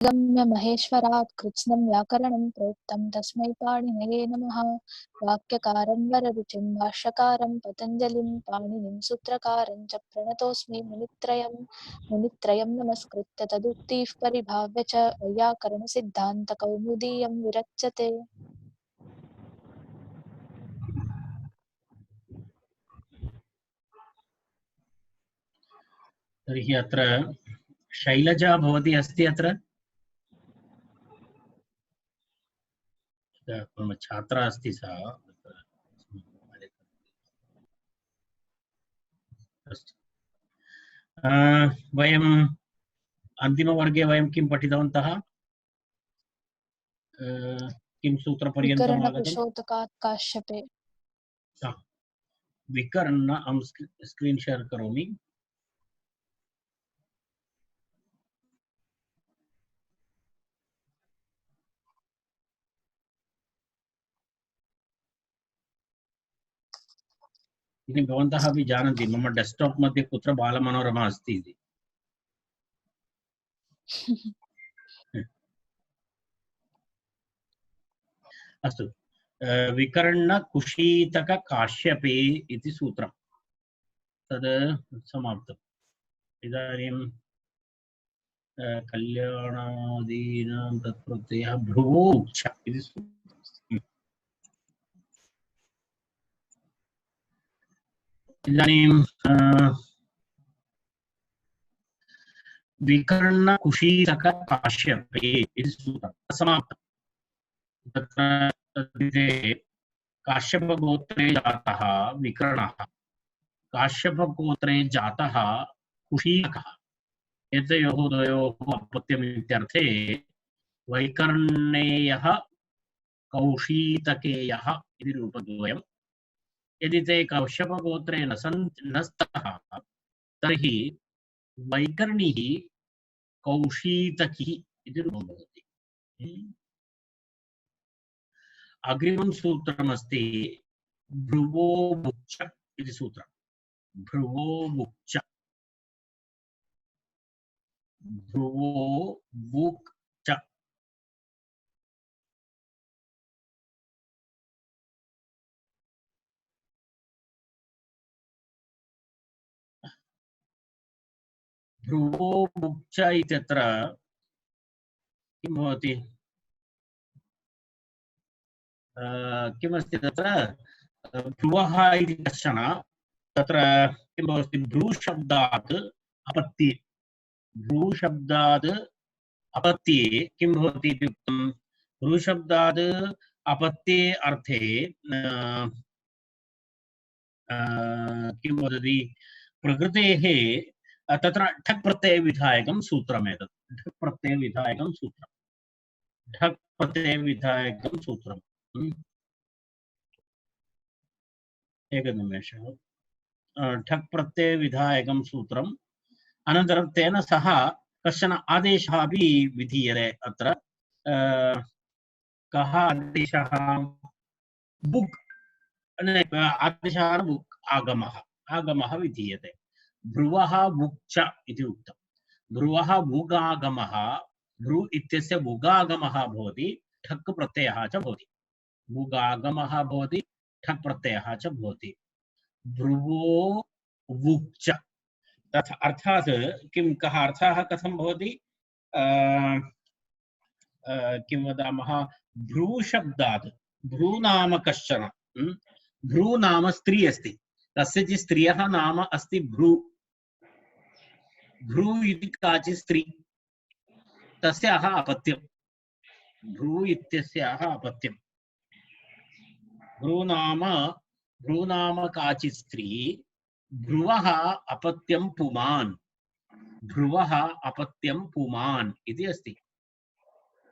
गम्य महेश्वरात् कृत्स्नं व्याकरणं प्रोक्तं तस्मै पाणिनये नमः। वाक्यकारं वररुचिं भाष्यकारं पतञ्जलिं पाणिनिं सूत्रकारं च प्रणतोऽस्मि मुनित्रयं नमस्कृत्य तदुक्तिः परिभाव्य च वैयाकरणसिद्धान्तकौमुदीयं विरच्यते। तर्हि अत्र शैलजा भवती अस्ति अत्र मम छात्रा अस्ति सा अस्तु वयम् अन्तिमवर्गे वयं किं पठितवन्तः किं सूत्रपर्यन्तम् आगतम् विकरणकुशोदकात् काश्यपे। विकर्ण अहं स्क्रीन् शेर् करोमि इति भवन्तः अपि जानन्ति मम डेस्क्टाप् मध्ये कुत्र बालमनोरमा अस्ति इति अस्तु विकर्णकुशीतककाश्यपे इति सूत्रं तद् समाप्तम् इदानीं कल्याणादीनां तत्प्रत्ययः भ्रुवोक्ष इति सूत्रम् इदानीं विकर्णकुशीतककाश्यपे इति सूत्रं समाप्तं तत्र काश्यपगोत्रे जातः विकर्णः काश्यपगोत्रे जातः कुशीतकः एतयोः द्वयोः अपत्यम् इत्यर्थे वैकर्णेयः कौशीतकेयः इति रूपद्वयम् यदि ते काश्यपगोत्रे न स्तः तर्हि वैकर्णिः कौशीतकी इति रूपं भवति अग्रिमं सूत्रमस्ति भ्रुवो बुक्च इति सूत्रम् भ्रुवो बुक्च भ्रुवो बुक्च भ्रुवो बुक्च इत्यत्र किं भवति किमस्ति तत्र भ्रुवः इति कश्चन तत्र किं भवति भ्रूशब्दात् अपत्ये भ्रूशब्दात् अपत्ये किं भवति इत्युक्तं भ्रूशब्दात् अपत्ये अर्थे किं वदति प्रकृतेः तत्र ठक् प्रत्ययविधायकं सूत्रमेतत् ठक् प्रत्ययविधायकं सूत्रं ठक् प्रत्ययविधायकं सूत्रम् एकनिमेषः ठक् प्रत्ययविधायकं सूत्रम् अनन्तरं तेन सह कश्चन आदेशः अपि विधीयते अत्र कः आदेशः बुक् आदेशः बुक् आगमः विधीयते भ्रुवः बुक्च इति उक्तं भ्रुवः बुगागमः भ्रू इत्यस्य बुगागमः भवति ठक् प्रत्ययः च भवति बुगागमः भवति ठक् प्रत्ययः च भवति भ्रुवो बुक्च तथा अर्थात् किं कः अर्थः कथं भवति किं वदामः भ्रूशब्दात् भ्रू नाम कश्चन भ्रू नाम स्त्री अस्ति कस्यचित् स्त्रियः नाम अस्ति भ्रू भ्रू इति काचित् स्त्री तस्याः अपत्यं भ्रू इत्यस्याः अपत्यं भ्रू नाम काचित् स्त्री भ्रुवः अपत्यं पुमान् भ्रुवः अपत्यं पुमान् इति अस्ति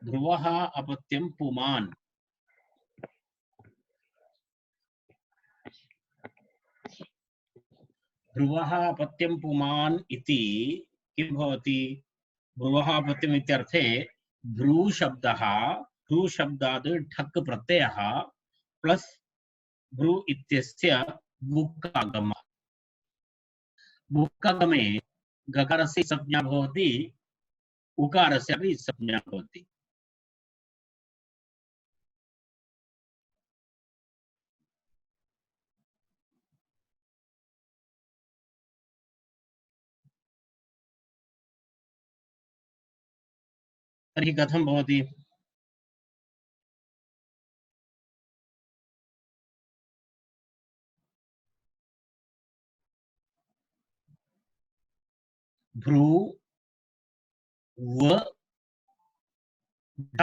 भ्रुवः अपत्यं पुमान् भ्रुवः अपत्यं पुमान् इति किं भवति भ्रुवः अपत्यम् इत्यर्थे भ्रूशब्दात् ठक् प्रत्ययः प्लस् भ्रू इत्यस्य बुक्कागमः बुक्कागमे गकारस्य संज्ञा भवति उकारस्य अपि संज्ञा भवति। तर्हि कथं भवति? भ्रू व ढ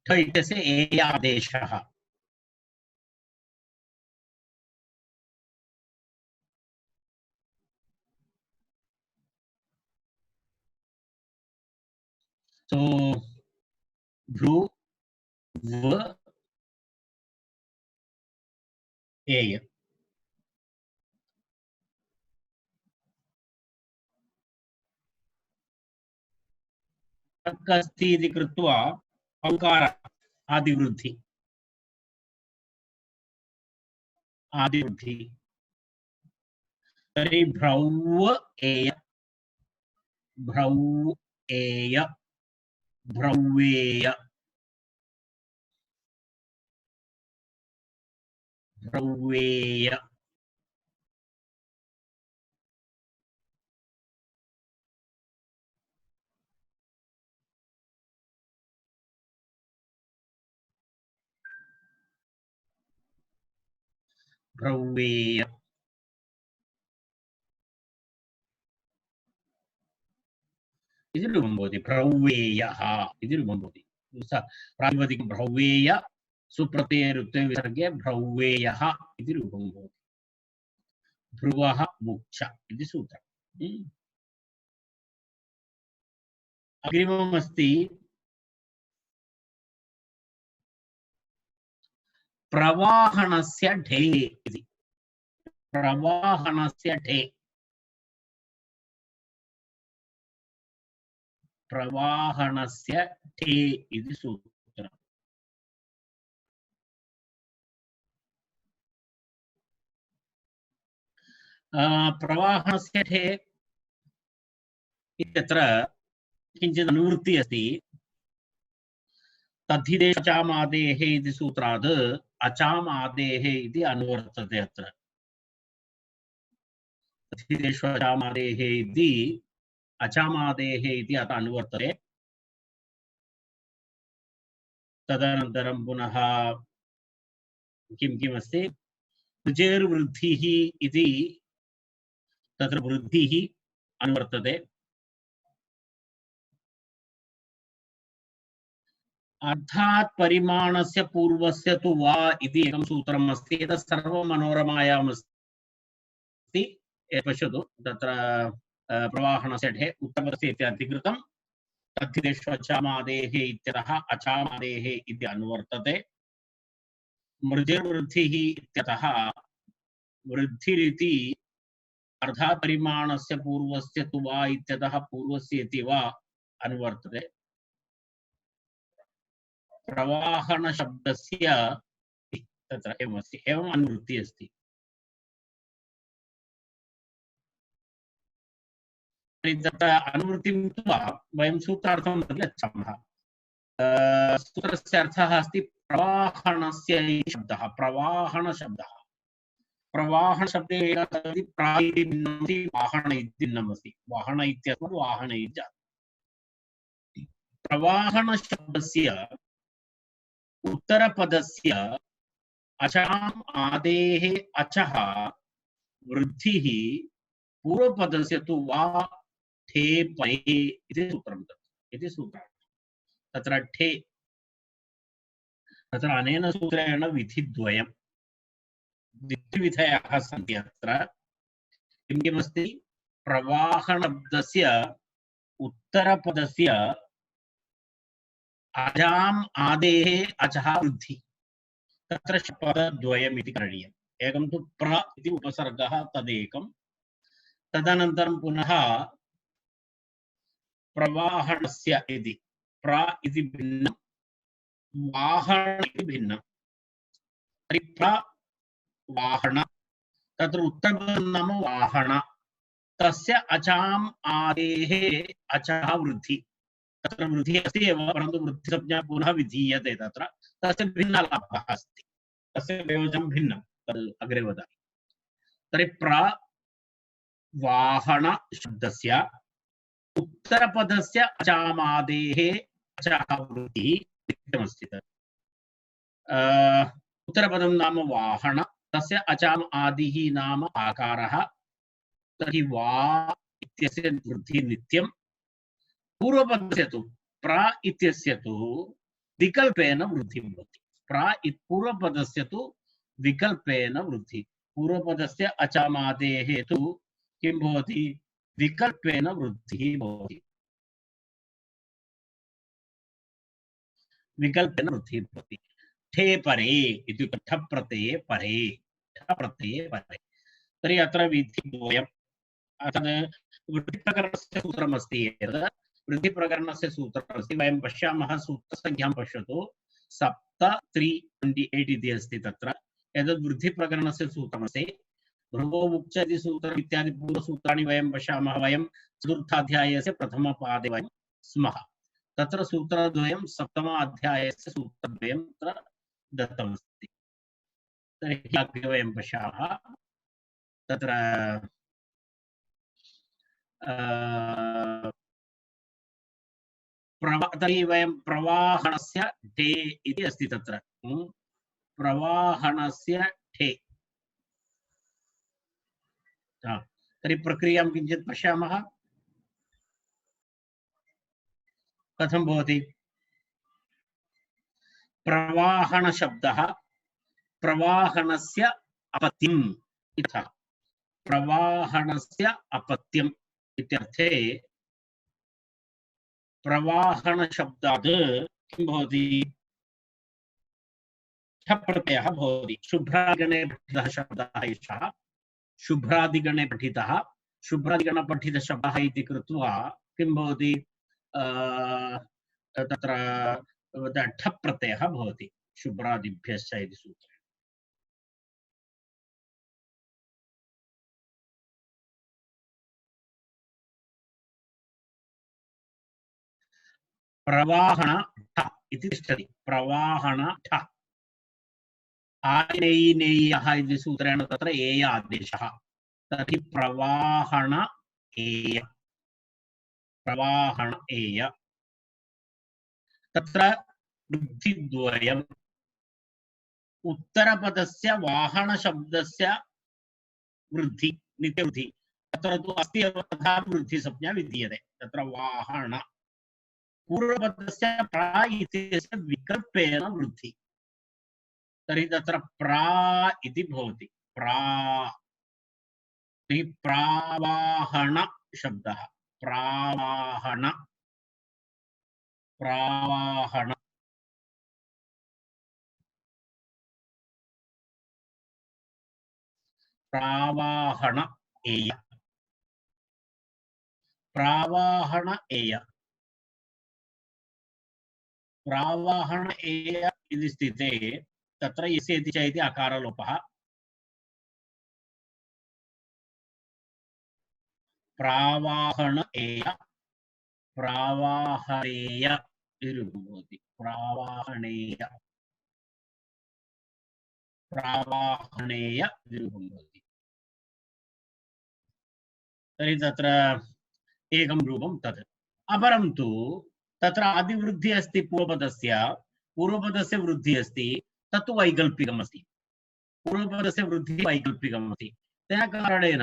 ठ इत्यस्य एय आदेशः। So भ्रू व एय अस्ति इति कृत्वा औकार आदिवृद्धि तर्हि भ्रौ एय भ्रौ एय भ्रौवेय भ्रौवेय भ्रौवेय इति रूपं भवति। भ्रौवेयः इति रूपं भवति। प्रातिपदिकं भ्रौवेय सुप्रत्यये ऋत्वे विसर्गे भ्रौवेयः इति रूपं भवति। भ्रुवः मुक्ष इति सूत्रम्। अग्रिममस्ति प्रवाहणस्य ढे इति। प्रवाहणस्य ढे प्रवाहणस्य ढे इति सूत्रम्। प्रवाहणस्य ढे इत्यत्र किञ्चित् अनुवृत्तिः अस्ति। तद्धिदेश अचामादेः इति सूत्रात् अचामादेः इति अनुवर्तते। अत्र तद्धिदेश अचामादेः इति अचामादेः इति अत्र अनुवर्तते। तदनन्तरं पुनः किं किम् अस्ति? ऋचेर्वृद्धिः इति तत्र वृद्धिः अनुवर्तते। अर्थात् परिमाणस्य पूर्वस्य तु वा इति एकं सूत्रम् अस्ति। एतत् सर्वं मनोरमायाम् अस्ति। पश्यतु तत्र प्रवाहणस्य ढे उत्तमस्य इति अधिकृतं तद्धिदेश अचामादेः इत्यतः अचामादेः इति अनुवर्तते। मृजिर्वृद्धिः इत्यतः वृद्धिरिति अर्थात् परिमाणस्य पूर्वस्य तु वा इत्यतः पूर्वस्य इति वा अनुवर्तते। प्रवाहन शब्दस्य तत्र एवमस्ति, एवम् अनुवृत्तिः अस्ति। तत्र अनुवृत्तिं कृत्वा वयं सूत्रार्थं गच्छामः। सूत्रस्य अर्थः अस्ति प्रवाहणस्य इति शब्दः। प्रवाहणशब्दः प्रवाहणशब्दे प्रायिभिन्नमस्ति, वाहन इति भिन्नमस्ति। वाहन इत्यस्मात् वाहन इति जातम्। प्रवाहणशब्दस्य उत्तरपदस्य अचाम् आदेः अचः वृद्धिः पूर्वपदस्य तु वा ठे परे इति सूत्रं इति सूत्रम्। तत्र ठे तत्र अनेन सूत्रेण विधिद्वयं विधिविधयः सन्ति। अत्र किं किमस्ति? प्रवाहणशब्दस्य उत्तरपदस्य अजाम् आदेः अचः वृद्धि तत्र पदद्वयम् इति करणीयम्। एकं तु प्र इति उपसर्गः तदेकं, तदनन्तरं पुनः प्रवाहणस्य इति प्र इति भिन्नं, वाहन इति भिन्नं। तर्हि प्रवाहण तत्र उत्तरपदं नाम वाहन तस्य अचाम् आदेः अचः वृद्धि तत्र वृद्धिः अस्ति एव परन्तु वृद्धिसंज्ञा पुनः विधीयते तत्र तस्य भिन्नलाभः अस्ति तस्य प्रयोजनं भिन्नं तद् अग्रे वदामि तर्हि प्रवाहन शब्दस्य उत्तरपदस्य अचामादेः अचः वृद्धिः नित्यमस्ति तत् उत्तरपदं नाम वाहन तस्य अचाम् आदिः नाम आकारः तर्हि वा इत्यस्य वृद्धिः नित्यं पूर्वपदस्य तु प्र इत्यस्य तु विकल्पेन वृद्धिः भवति पूर्वपदस्य तु विकल्पेन वृद्धिः पूर्वपदस्य अचामादेः तु किं भवति विकल्पेन वृद्धिः भवति विकल्पेन वृद्धिः भवति ठे परे इत्युक्ते ठप् प्रत्यये परे तर्हि अत्र विधिद्वयम् तद् वृद्धिप्रकरणस्य सूत्रमस्ति एतत् वृद्धिप्रकरणस्य सूत्रमस्ति वयं पश्यामः सूत्रसंख्यां पश्यतु 7-3-28 इति अस्ति तत्र एतद् वृद्धिप्रकरणस्य सूत्रमस्ति भृगो मुक्च इति सूत्रम् इत्यादि पूर्वसूत्राणि वयं पश्यामः वयं चतुर्थाध्यायस्य प्रथमपादे वयं स्मः तत्र सूत्रद्वयं सप्तमाध्यायस्य सूत्रद्वयं तत्र दत्तमस्ति तर्हि अग्रे वयं पश्यामः तत्र तर्हि वयं प्रवाहणस्य ठे इति अस्ति तत्र प्रवाहणस्य ठे तर्हि प्रक्रियां किञ्चित् पश्यामः कथं भवति प्रवाहणशब्दः प्रवाहणस्य अपत्यम् इत्यर्थः प्रवाहणस्य अपत्यम् इत्यर्थे प्रवाहणशब्दात् किं भवति ठप्रत्ययः भवति शुभ्रादिगणे पठितः शब्दः एषः शुभ्रादिगणे पठितः शुभ्रादिगणपठितशब्दः इति कृत्वा किं भवति तत्र ठप्रत्ययः भवति शुभ्रादिभ्यश्च इति सूत्रे प्रवाहण ठ इति तिष्ठति प्रवाहण ठ आनेयि नेयः इति सूत्रेण तत्र एय आदेशः तर्हि प्रवाहण एय तत्र वृद्धिद्वयम् उत्तरपदस्य वाहनशब्दस्य वृद्धि नित्यवृद्धि तत्र तु अस्ति एव तथा वृद्धिसंज्ञा विधीयते तत्र वाहन पूर्वपदस्य प्रा इत्यस्य विकल्पेन वृद्धि तर्हि तत्र प्रा इति भवति प्रावाहण शब्दः प्रावाहण प्रावाहण एय प्रावाहण एय प्रावाहण एय इति स्थिते तत्र यस्य इति च इति अकारलोपः प्रावाहण एय प्रावाहणेय इति रूपं भवति प्रावाहणेय इति रूपं भवति तर्हि तत्र एकं रूपं तत् अपरं तु तत्र आदिवृद्धिः अस्ति पूर्वपदस्य वृद्धिः अस्ति तत्तु वैकल्पिकमस्ति पूर्वपदस्य वृद्धिः वैकल्पिकमस्ति तेन कारणेन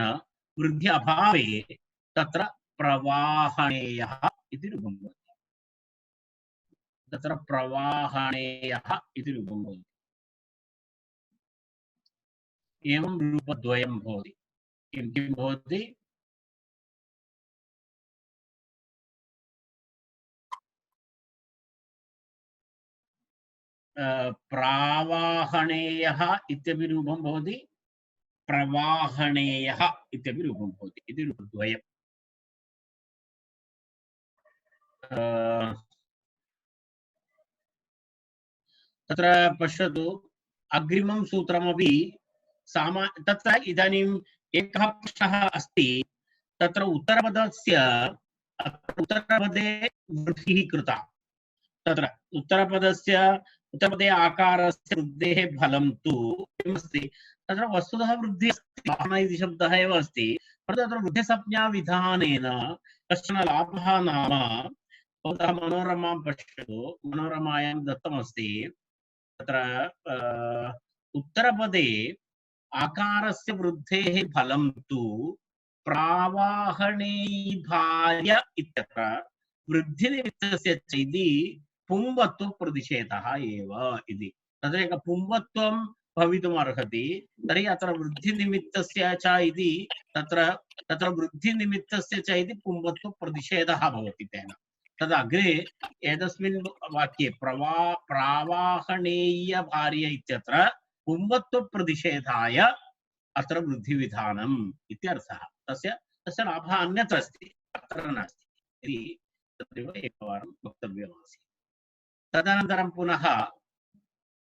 वृद्धि अभावे तत्र प्रवाहणेयः इति रूपं भवति तत्र प्रवाहणेयः इति रूपं भवति एवं रूपद्वयं भवति किं किं भवति प्रावाहणेयः इत्यपि रूपं भवति प्रवाहणेयः इत्यपि रूपं भवति इति रूपद्वयम् तत्र पश्यतु अग्रिमं सूत्रमपि तत्र इदानीम् एकः प्रश्नः अस्ति, तत्र उत्तरपदे वृद्धिः कृता। तत्र उत्तरपदे आकारस्य वृद्धेः फलं तु किमस्ति? तत्र वस्तुतः वृद्धिः अस्ति, वाहन इति शब्दः एव अस्ति, परन्तु तत्र वृद्धिसंज्ञाविधानेन कश्चन लाभः नाम, भवतः मनोरमां पश्यतु, मनोरमायां दत्तमस्ति तत्र उत्तरपदे आकारस्य वृद्धेः फलं तु प्रावाहणेयीभार्य इत्यत्र वृद्धिनिमित्तस्य च इति पुंवत्वप्रतिषेधः एव इति। तत्र एकं पुंवत्वं भवितुम् अर्हति, तर्हि अत्र वृद्धिनिमित्तस्य च इति तत्र वृद्धिनिमित्तस्य च इति पुंवत्वप्रतिषेधः भवति तेन। तद् अग्रे एतस्मिन् वाक्ये प्रावाहणेयभार्य इत्यत्र पुंवत्वप्रतिषेधाय अत्र वृद्धिविधानम् इत्यर्थः। तस्य लाभः अन्यत्र अस्ति, अत्र नास्ति इति तत्रैव एकवारं वक्तव्यमासीत्। तदनन्तरं पुनः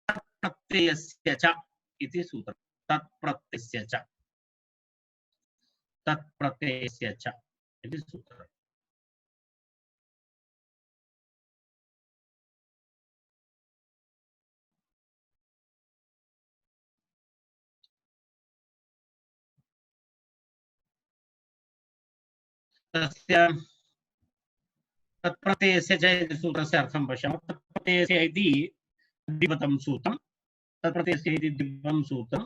तत्प्रत्ययस्य च इति सूत्रं, तत्प्रत्ययस्य च इति सूत्रम्। तस्य तत्प्रत्ययस्य च इति सूत्रस्य अर्थं पश्यामः। तत्प्रत्ययस्य इति द्विपदं सूत्रं, तत्प्रत्ययस्य इति द्विपदं सूत्रं।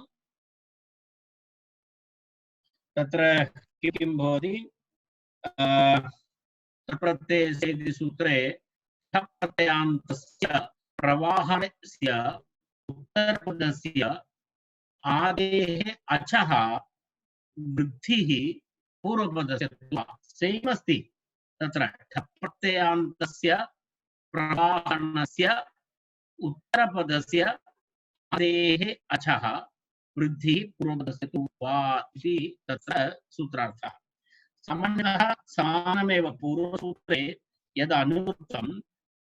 तत्र किं भवति? तत्प्रत्ययस्य इति सूत्रे ठप् प्रत्ययान्तस्य प्रवाहणस्य उत्तरपदस्य आदेः अचः वृद्धिः पूर्वपदस्य सेम् अस्ति। तत्र ठप् प्रत्ययान्तस्य प्रवाहणस्य उत्तरपदस्य आदेः अचः वृद्धिः पूर्वपदस्य तु वा इति तत्र सूत्रार्थः। सामान्यतः समानमेव, पूर्वसूत्रे यद् अनुवृत्तं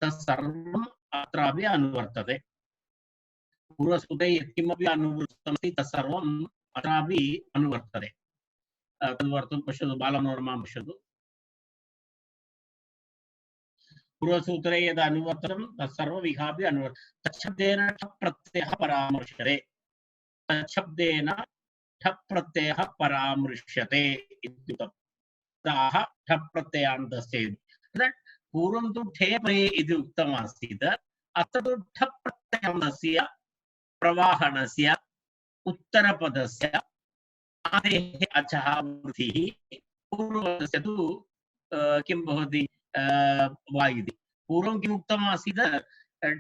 तत्सर्वम् अत्रापि अनुवर्तते। पूर्वसूत्रे यत्किमपि अनुवृत्तमस्ति तत्सर्वम् अत्रापि अनुवर्तते। तद्वर्तुं पश्यतु, बालमनोरमां पश्यतु। पूर्वसूत्रे यद् अनुवर्तनं तत्सर्वम् इहापि अनुवर्तते। तच्छब्देन ठप् प्रत्ययः परामृश्यते, तच्छब्देन ठप् प्रत्ययः परामृश्यते इत्युक्तम्। ठप् प्रत्ययान्तस्य पूर्वं तु ठे परे इति उक्तमासीत्, अत्र तु ठप् प्रत्ययान्तस्य प्रवाहणस्य उत्तरपदस्य आदेः अचः वृद्धिः पूर्वपदस्य तु किं भवति? वा इति। पूर्वं किम् उक्तमासीत्?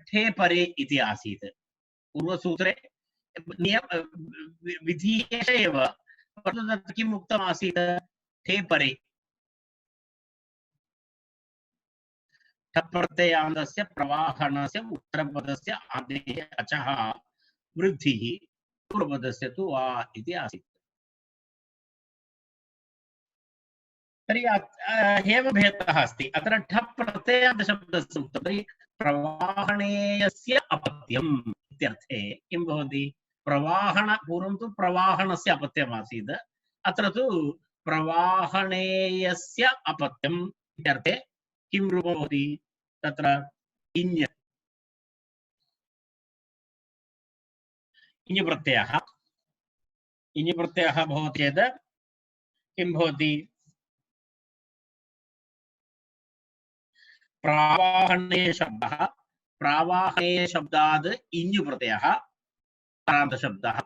ठे परे इति आसीत् पूर्वसूत्रे, विधिः एव, परन्तु तत्र किम् उक्तमासीत्? ठे परे। ठप् प्रत्ययान्तस्य प्रवाहणस्य उत्तरपदस्य आदेः अचः वृद्धिः पूर्वपदस्य तु वा इति आसीत्। तर्हि एव भेदः अस्ति। अत्र ठप् प्रत्ययान्तशब्दस्य उक्तं, तर्हि प्रवाहणेयस्य अपत्यम् इत्यर्थे किं भवति? पूर्वं तु प्रवाहणस्य अपत्यमासीत्, अत्र तु प्रवाहणेयस्य अपत्यम् इत्यर्थे किं रूपं भवति? तत्र इञ् प्रत्ययः भवति चेत् किं भवति? प्रावाहणेय शब्दात् इञ् प्रत्ययः परान्तशब्दः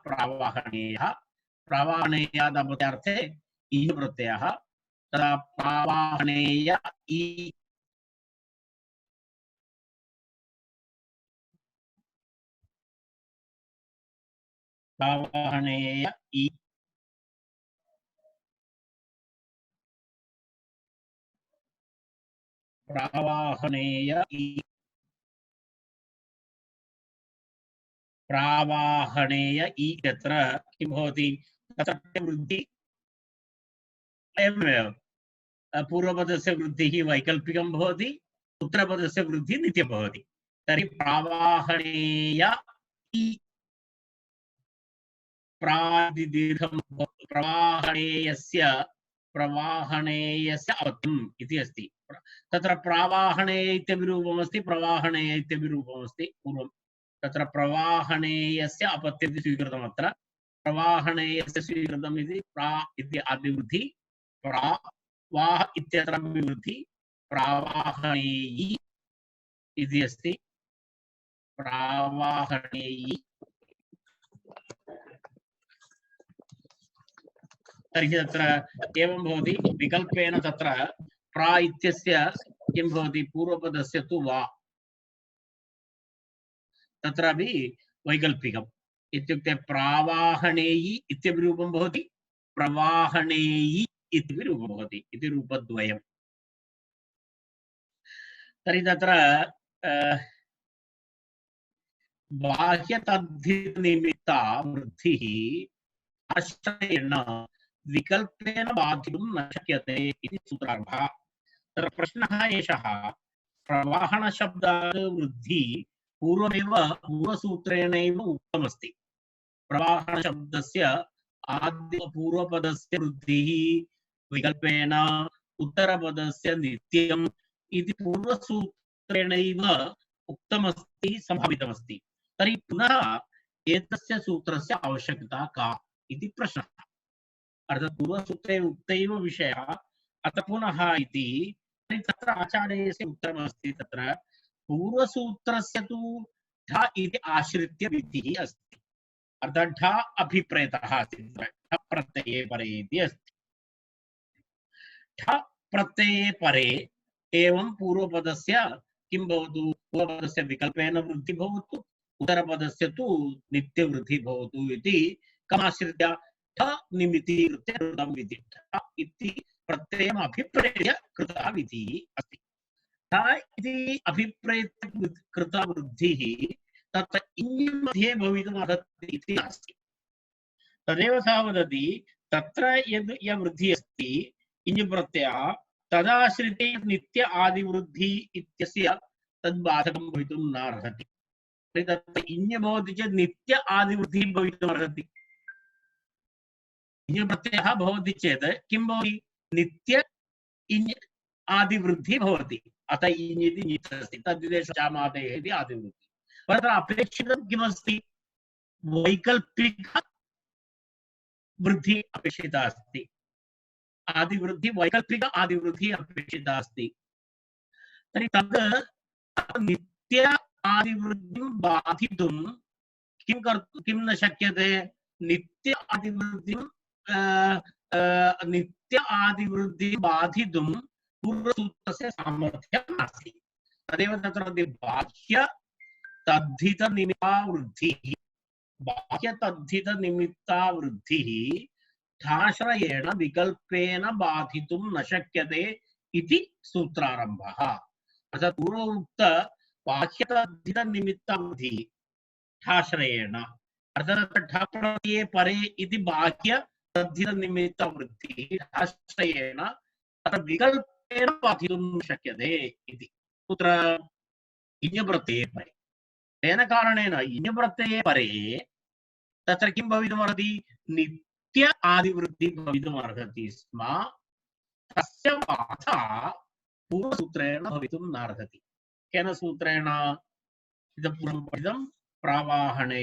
प्रावाहणेयात् अपत्यार्थे इञ् प्रत्ययः, तदा प्रावाहणेय इ प्रावाहणेय इ प्रावाहणेय इ इत्यत्र किं भवति? तत्र वृद्धि एवमेव, पूर्वपदस्य वृद्धिः वैकल्पिकं भवति, उत्तरपदस्य वृद्धिः नित्यं भवति। तर्हि प्रावाहणेय इ प्रादिदीर्घं प्रवाहणेयस्य अपत्यम् इति अस्ति। तत्र प्रावाहणे इत्यपि रूपमस्ति, प्रवाहणे इत्यपि रूपमस्ति। पूर्वं तत्र प्रवाहणेयस्य अपत्यम् इति स्वीकृतम्। अत्र प्रवाहणेयस्य स्वीकृतम् इति प्रा इति आदिवृद्धि, प्रा वाह इत्यत्र विवृद्धि, प्रावाहणेयी इति अस्ति। प्रावाहणेयी तर्हि तत्र एवं भवति। विकल्पेन तत्र प्रा इत्यस्य किं भवति, पूर्वपदस्य तु वा, तत्रापि वैकल्पिकम् इत्युक्ते प्रावाहणेयी इत्यपि रूपं भवति, प्रवाहणेयी इत्यपि रूपं भवति इति रूपद्वयम्। तर्हि तत्र बाह्यतद्धितनिमित्ता वृद्धिः आश्रयेण विकल्पेन बाधितुं न शक्यते इति सूत्रार्थः। तत्र प्रश्नः एषः, प्रवाहणशब्दात् वृद्धि पूर्वसूत्रेणैव उक्तमस्ति। प्रवाहणशब्दस्य पूर्वपदस्य वृद्धिः विकल्पेन, उत्तरपदस्य नित्यम् इति पूर्वसूत्रेणैव उक्तमस्ति, सम्भावितमस्ति। तर्हि पुनः एतस्य सूत्रस्य आवश्यकता का इति प्रश्नः। अर्थात् पूर्वसूत्रे उक्तैव विषयः अतः पुनः इति। तत्र आचार्यस्य उत्तरमस्ति, तत्र पूर्वसूत्रस्य तु ढ इति आश्रित्य विधिः अस्ति। अर्थात् ढ अभिप्रेतः अस्ति, ढ प्रत्यये परे इति अस्ति। ढ प्रत्यये परे एवं पूर्वपदस्य किं भवतु, पूर्वपदस्य विकल्पेन वृद्धि भवतु, उत्तरपदस्य तु नित्यवृद्धि भवतु इति कमाश्रित्य ठ निमित्तीकृत्य कृतं विधिः। ठ इति प्रत्ययम् अभिप्रेत्य कृता विधिः अस्ति। ठ इति अभिप्रेत्य कृता वृद्धिः तत्र इञ् मध्ये भवितुम् अर्हति इति नास्ति। तदेव सः वदति, तत्र यद् या वृद्धिः अस्ति इञ् प्रत्ययः, तदाश्रिते नित्य आदिवृद्धि इत्यस्य तद्बाधकं भवितुं नार्हति। तत्र इञ् भवति चेत् नित्य आदिवृद्धिः भवितुम् अर्हति। इञ् प्रत्ययः भवति चेत् किं भवति, नित्य इञ् आदिवृद्धिः भवति। अतः इञ् इति ञित् अस्ति, तद्विदेशचामादेः इति आदिवृद्धिः। तत्र अपेक्षितं किमस्ति, वैकल्पिक वृद्धि अपेक्षिता अस्ति। आदिवृद्धि, वैकल्पिक आदिवृद्धि अपेक्षिता अस्ति। तर्हि तद् नित्य आदिवृद्धिं बाधितुं किं न शक्यते, नित्य आदिवृद्धिं बाधितुं पूर्वसूत्रस्य सामर्थ्यं नास्ति। तदेव तत्र बाह्य तद्धितनिमित्ता वृद्धिः, बाह्यतद्धितनिमित्ता वृद्धिः ठाश्रयेण विकल्पेन बाधितुं न शक्यते इति सूत्रारम्भः। अर्थात् पूर्वोक्त बाह्यतद्धितनिमित्ता वृद्धिः ठाश्रयेण, अर्थात् ठ प्रत्यये परे इति बाह्य तद्धितनिमित्ता वृद्धिः ठाश्रयेण तत्र विकल्पेन बाधितुं न शक्यते इति। कुत्र, इञ् प्रत्यये परे। तेन कारणेन इञ् प्रत्यये परे तत्र किं भवितुमर्हति, नित्य आदिवृद्धिः भवितुमर्हति स्म। तस्य बाधा पूर्वसूत्रेण भवितुं नार्हति। केन सूत्रेण, इदं पूर्वं पठितं, प्रावाहणे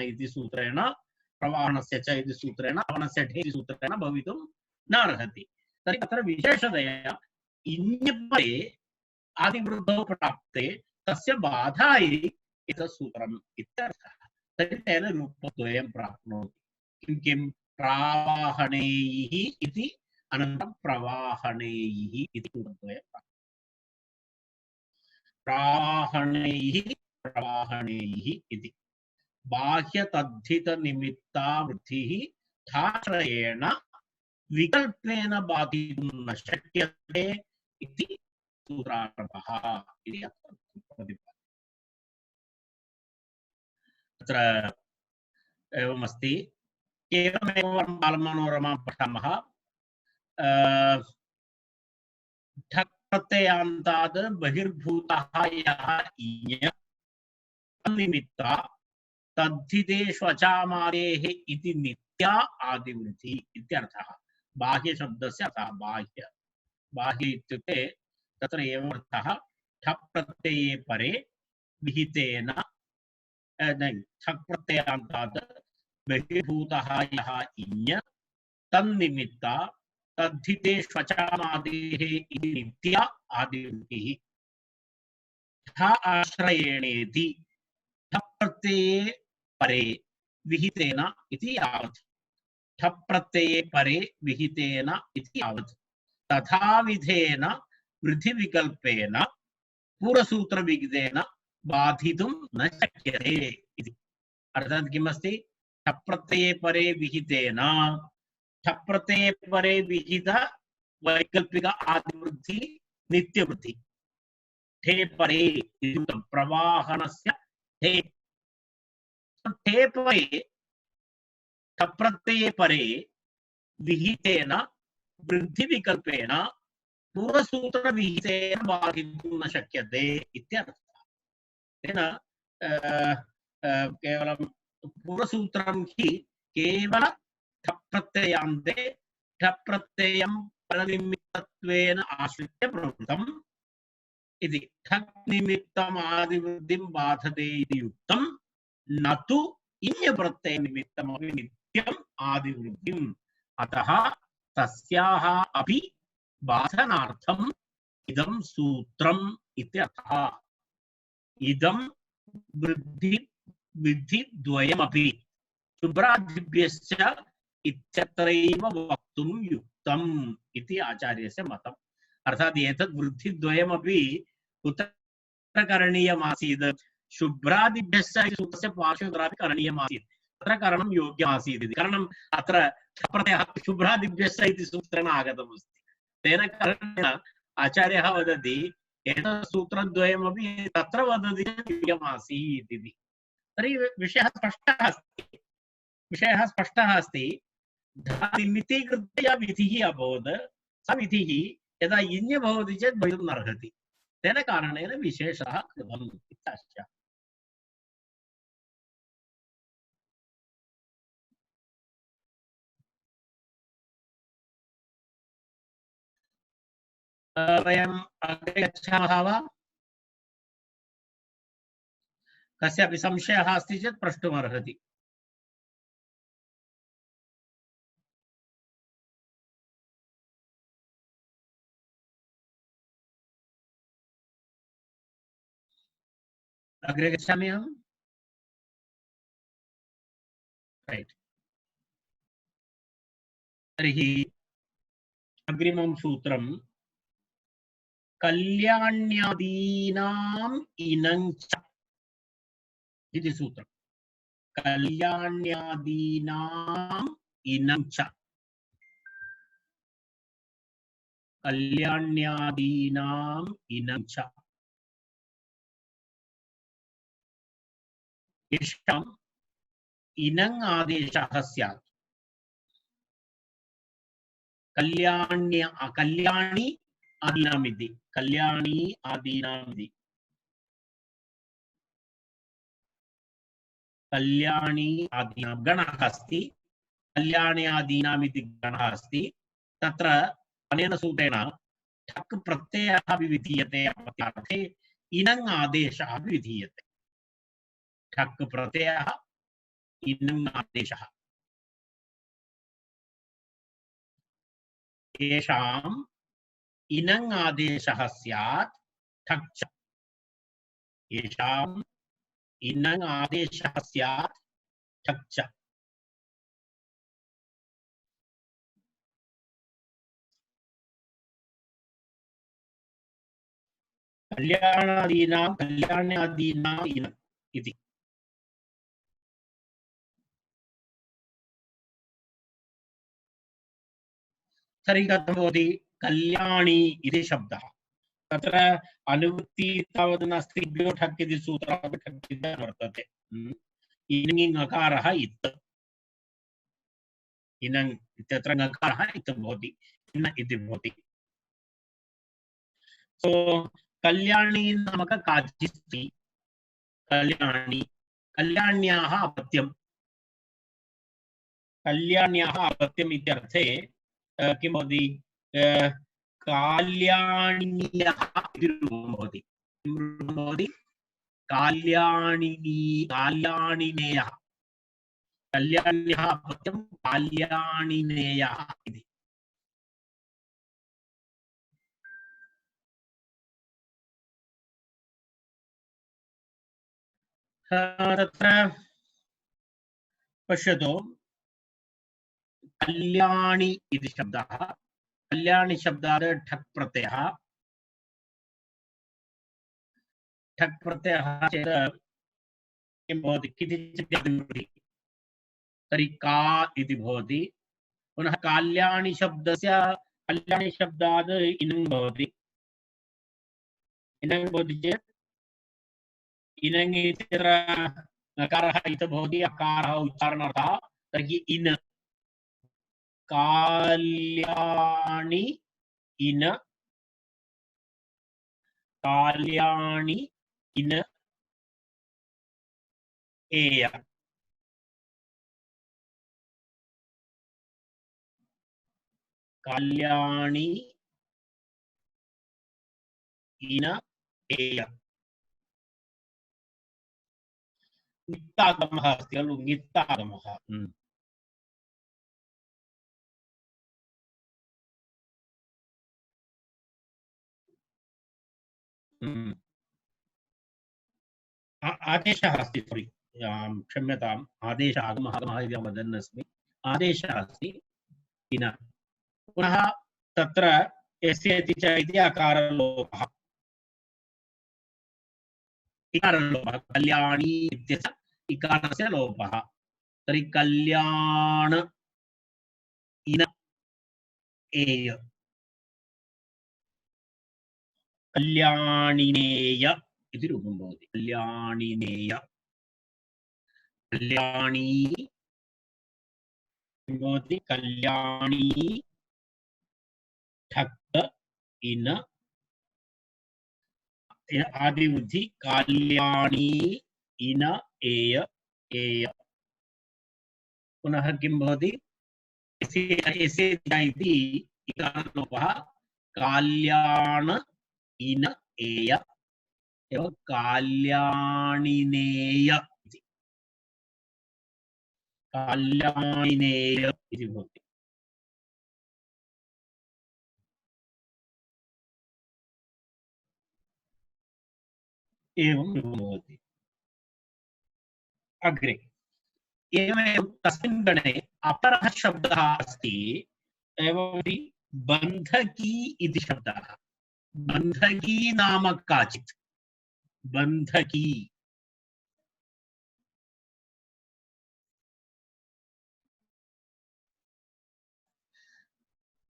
इति सूत्रेण, प्रवाहणस्य च इति सूत्रेण, प्रवाहणस्य ढे इति सूत्रेण भवितुं नार्हति। तर्हि तत्र विशेषतया इञ् परे आदिवृद्धौ प्राप्ते तस्य बाधायै एतत् सूत्रम् इत्यर्थः। तर्हि तेन रूपद्वयं प्राप्नोति। किं प्रावाहणेयः इति, अनन्तरं प्रवाहणेयः इति रूपद्वयं प्राप्नोति। प्रावाहणेयः प्रवाहणेयः इति बाह्यतद्धितनिमित्ता वृद्धिः ठाश्रयेण विकल्पेन बाधितुं न शक्यते इति सूत्रारम्भः इति प्रतिपाद्यते। तत्र एवमस्ति। केवलमेव बालमनोरमां पठामः। ठक् प्रत्ययान्तात् बहिर्भूतः यः इञ् निमित्ता तद्धितेष्वचामादेः इति नित्या आदिवृद्धि इत्यर्थः। बाह्यशब्दस्य अर्थः बाह्य इत्युक्ते तत्र एवम् अर्थः ठक् प्रत्यये परे विहितेन ठक् प्रत्ययान्तात् बहिर्भूतः यः इञ् तन्निमित्ता तद्धितेष्वचामादेः इति नित्या आदिवृत्तिः ठ आश्रयेणेति ठक् प्रत्यये परे विहितेन इति यावत् ठक् प्रत्यये परे विहितेन इति यावत् तथाविधेन वृद्धिविकल्पेन पूर्वसूत्रविहितेन बाधितुं न शक्यते इति। अर्थात् किमस्ति ठक् प्रत्यये परे विहितेन ठक् प्रत्यये परे विहित वैकल्पिक आदिवृद्धि नित्यवृद्धि ठे परे प्रवाहनस्य ठे ठे परे ठक् प्रत्यये परे विहितेन वृद्धिविकल्पेन पूर्वसूत्रविहितेन बाधितुं न शक्यते इत्यर्थः। तेन केवलं पूर्वसूत्रं हि केवल ठक् प्रत्ययान्ते ठक् प्रत्ययं परनिमित्तत्वेन आश्रित्य प्रवृत्तम् इति ठक् निमित्तम् आदिवृद्धिं बाधते इति युक्तं न तु इञ् प्रत्ययनिमित्तमपि नित्यम् आदिवृद्धिम्। अतः तस्याः अपि बाधनार्थम् इदं सूत्रम् इत्यर्थः। इदं विद्धिद्वयमपि शुभ्रादिभ्यश्च इत्यत्रैव वक्तुं युक्तम् इति आचार्यस्य मतम्। अर्थात् एतद् वृद्धिद्वयमपि कुत्र करणीयमासीत् शुभ्रादिभ्यश्च इति सूत्रस्य पार्श्वे कुत्रापि करणीयमासीत् तत्र करणं योग्यमासीत् इति कारणम् अत्र प्रत्ययः शुभ्रादिभ्यश्च इति सूत्रेण आगतमस्ति। तेन कारणेन आचार्यः वदति एतत् सूत्रद्वयमपि तत्र वदति चेत् योग्यमासीत् इति। तर्हि विषयः स्पष्टः अस्ति निमित्तीकृत्य या विधिः अभवत् सा विधिः यदा इञ् भवति चेत् भवितुं नार्हति। तेन कारणेन विशेषः कृतम् इत्याशय। वयम् अग्रे गच्छामः वा? कस्यापि संशयः अस्ति चेत् प्रष्टुमर्हति। अग्रे गच्छामि अहम्। रैट्। तर्हि अग्रिमं सूत्रं कल्याण्यादीनाम् इनञ्च इति सूत्रम्। कल्याण्यादीनाम् इनञ्च कल्याण्यादीनाम् इनञ्च येषाम् इनङ् आदेशः स्यात्। कल्याणी आदीनामिति कल्याणी आदीनामिति कल्याणी आदीनां गणः अस्ति। कल्याणी आदीनामिति गणः अस्ति। तत्र अनेन सूत्रेण ठक् प्रत्ययः अपि विधीयते अपत्यार्थे इनङ् आदेशः अपि विधीयते। ठक् प्रत्ययः इनङ् आदेशः येषाम् इनङ् आदेशः स्यात् ठक् च येषाम् इनङ् आदेशः स्यात् ठक् च। कल्याण्यादीनाम् इनम् इति। तर्हि कथं भवति कल्याणी इति शब्दः तत्र अनुवृत्ति तावत् नास्ति ठक् इति सूत्रः ठक् इति वर्तते। इनङि ङकारः इत् इनङ् इत्यत्र ङकारः इत् भवति इन् इति भवति। सो कल्याणी नामक काचित् स्त्री कल्याणी कल्याण्याः अपत्यम् इत्यर्थे किं भवति काल्याणीयः इति रूपं भवति। किं रूपं भवति? काल्याणिनेयः कल्याण्याः अपत्यं काल्याणिनेयः इति। तत्र पश्यतु कल्याणी इति शब्दः, कल्याणी शब्दात् ठक् प्रत्ययः, ठक् प्रत्ययः चेत् किं भवति? तर्हि का इति भवति। पुनः काल्याणि शब्दस्य कल्याणि शब्दात् इनङ् भवति। इनङ् भवति चेत् इनङ् इत्यत्र नकारः इति भवति, अकारः उच्चारणार्थः। तर्हि इन काल्याणि इन काल्याणि इन एय काल्याणि इन एय नित्तागमः अस्ति खलु, नित्तागमः। आदेशः अस्ति, सोरि क्षम्यताम्, आदेशः आगमः आगमः इति वदन् अस्मि। आदेशः अस्ति किन। पुनः तत्र यस्य इति च इति अकारलोपः, इकारलोपः, कल्याणी इत्यस्य इकारस्य लोपः। तर्हि कल्याण इन एय कल्याणिनेय इति रूपं भवति। कल्याणिनेय कल्याणी भवति, कल्याणी ठक् इन आदिवृद्धि काल्याणी इन एय एय। पुनः किं भवति? एसे इति इकारलोपः, काल्याण इन एय एवं काल्याणिनेय इति, काल्याणिनेय इति भवति। एवं भवति। अग्रे एवमेव तस्मिन् गणे अपरः शब्दः अस्ति, एवं बन्धकी इति शब्दः। बन्धकी नाम काचित्, बन्धकी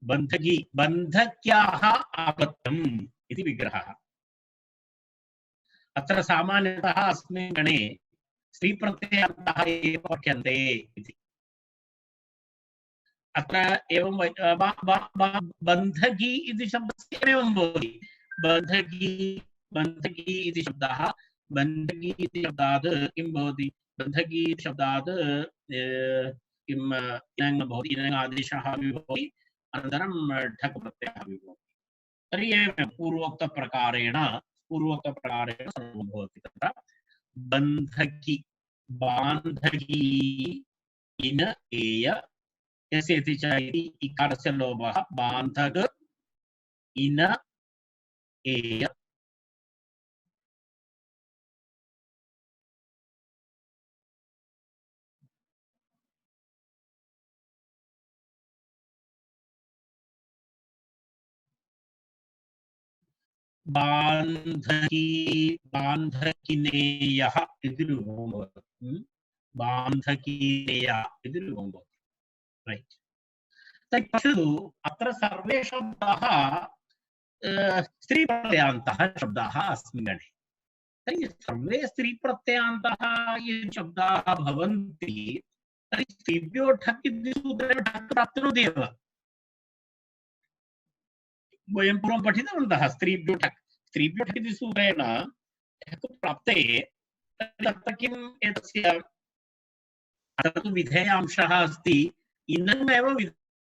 बन्धकी बन्धक्याः अपत्यम् इति विग्रहः। अत्र सामान्यतः अस्मिन् गणे स्त्रीप्रत्ययान्तः एव पठ्यन्ते इति। अत्र एवं बन्धकी इति शब्दस्य एवं भवति। बन्धकी बन्धकी इति शब्दः, बन्धकी इति शब्दात् किं भवति? बन्धकी शब्दात् किं इनङ् भवति, इनङ् आदेशः अपि भवति, अनन्तरं ठक् प्रत्ययः अपि भवति। तर्हि एवं पूर्वोक्तप्रकारेण सर्वं भवति। तत्र बन्धकी बान्धकी इन एय यस्य इति च इति इकारस्य लोपः, बान्धक इन एय बान्धकिनेयः इति रूपं भवति। बान्धकिनेयः इति रूपं भवति। रैट्। तर्हि पश्यतु, अत्र सर्वे शब्दाः स्त्रीप्रत्ययान्तः शब्दाः अस्मिन् गणे। तर्हि सर्वे स्त्रीप्रत्ययान्तः ये शब्दाः भवन्ति, तर्हि स्त्रीभ्यो ठक् इति सूत्रेण ठक् प्राप्नोति एव। वयं पूर्वं पठितवन्तः, स्त्रीभ्यो ठक् इति सूत्रेण ठक् प्राप्ते तत्र किम् एतस्य अत्र तु विधेयांशः अस्ति इदमेव